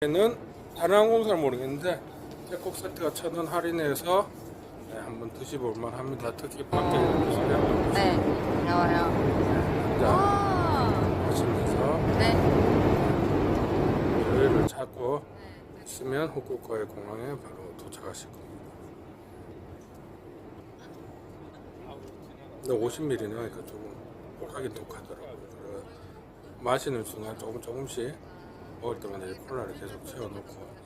는 다른 항공사는 모르겠는데 태국 세트가 1,000원 할인해서 한번 드셔볼만 합니다. 특히 밖에 이렇게 소량 네, 나와요. 하시면서 네. 여유를 찾고 있으면 후쿠오카의 공항에 바로 도착하실 겁니다. 근데 50ml는 그러니까 조금 독하긴 독하더라고요. 그래서 마시는 순간 조금씩 먹을 때마다 이 콜라를 계속 채워놓고